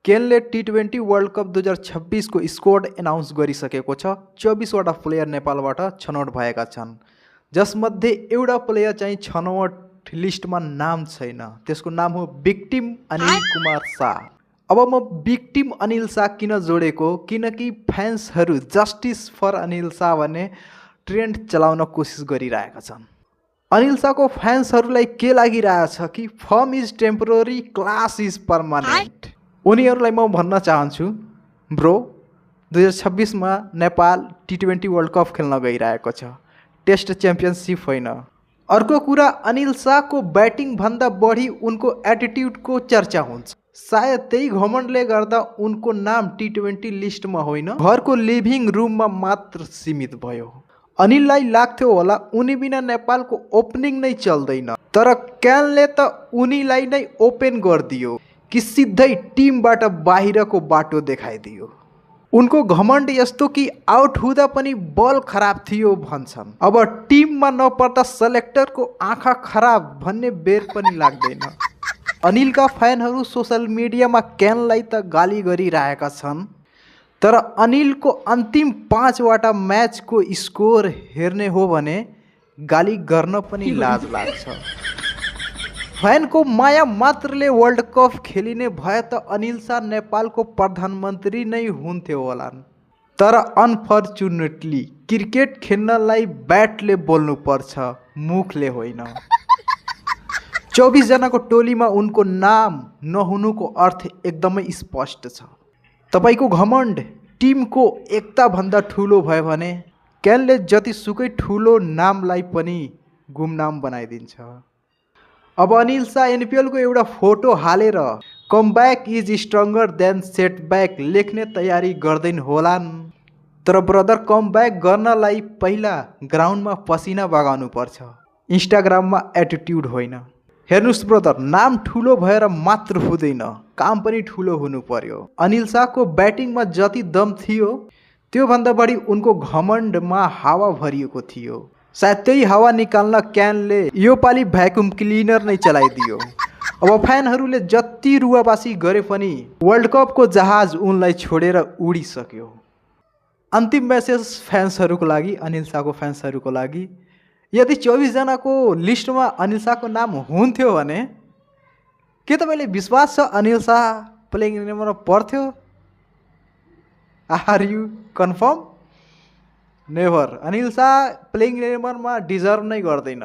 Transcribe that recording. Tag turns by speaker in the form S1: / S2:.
S1: केनले टी20 world cup 2026 को squad announce गरिसकेको छ। 24 वटा प्लेयर नेपालबाट छनौट भएका छन्, जसमध्ये एउटा प्लेयर चाहिँ छनौट लिस्टमा नाम छैन। त्यसको नाम हो विक्टिम अनिल कुमार शाह। अब म विक्टिम अनिल शाह किन जोडेको, किनकि फ्यान्सहरू जस्टिस फर अनिल शाह भन्ने ट्रेन्ड चलाउन कोसिस गरिरहेका छन्। अनिल शाहको फ्यान्सहरूलाई के लागिरहेछ कि form is temporary, class is permanent. उनीहरूलाई म भन्न चाहन्छु, ब्रो 2026 मा नेपाल टी20 वर्ल्ड कप खेल्न गइरहेको छ, टेस्ट च्याम्पियनसिप होइन। अर्को कुरा, अनिल शाहको ब्याटिङ भन्दा बढी उनको एटिट्युडको चर्चा हुन्छ। सायद त्यही घमण्डले गर्दा उनको नाम टी20 लिस्टमा होइन, घरको लिभिङ रुममा मात्र सीमित भयो। अनिललाई लाग्थ्यो होला उनी बिना नेपालको ओपनिङ नै चल्दैन, तर क्यानले त उनीलाई नै ओपन गरिदियो कि सिधै टिमबाट बाहिरको बाटो देखाइदियो। उनको घमण्ड यस्तो कि आउट हुँदा पनि बल खराब थियो भन्छन्। अब टिममा नपर्दा सेलेक्टरको आँखा खराब भन्ने बेर पनि लाग्दैन। अनिलका फ्यानहरू सोसल मिडियामा क्यानलाई त गाली गरिरहेका छन्, तर अनिलको अन्तिम 5 वटा म्याचको स्कोर हेर्ने हो भने गाली गर्न पनि लाज लाग्छ। फ्यानको माया मात्रले वर्ल्ड कप खेलिने भए त अनिल शाह नेपालको प्रधानमन्त्री नै हुन्थ्यो होलान्, तर अनफर्चुनेटली क्रिकेट खेल्नलाई ब्याटले बोल्नुपर्छ, मुखले होइन। 24 जनाको टोलीमा उनको नाम नहुनुको अर्थ एकदमै स्पष्ट छ। तपाईको घमण्ड टिमको एकता भन्दा ठुलो भयो भने क्यानले जतिसुकै ठुलो नामलाई पनि गुमनाम बनाइदिन्छ। अब अनिल शाह एनपिएलको एउटा फोटो हालेर comeback is stronger then setback लेख्ने तयारी गर्दैन होलान्, तर ब्रदर कमब्याक गर्नलाई पहिला ग्राउन्डमा पसिना बगाउनु पर्छ, इन्स्टाग्राममा एटिट्युड होइन। हेर्नुस् ब्रदर, नाम ठुलो भएर मात्र हुँदैन, काम पनि ठुलो हुनु पर्यो। अनिल शाहको ब्याटिङमा जति दम थियो त्योभन्दा बढी उनको घमण्डमा हावा भरिएको थियो। सायद त्यही हावा निकाल्न क्यानले यो पालि भ्याकुम क्लिनर नै चलाइदियो। अब फ्यानहरूले जति रुवाबासी गरे पनि वर्ल्ड कपको जहाज उनलाई छोडेर उडिसक्यो। अन्तिम मेसेज फ्यान्सहरूको लागि, अनिल शाहको फ्यान्सहरूको लागि, यदि 24 जनाको लिस्टमा अनिल शाहको नाम हुन्थ्यो भने के तपाईँले विश्वास छ अनिल शाह प्लेइङ इलेभनमा पर्थ्यो? Are you confirm? Never. Anil Shah playing इलेभनमा डिजर्भ नै गर्दैन।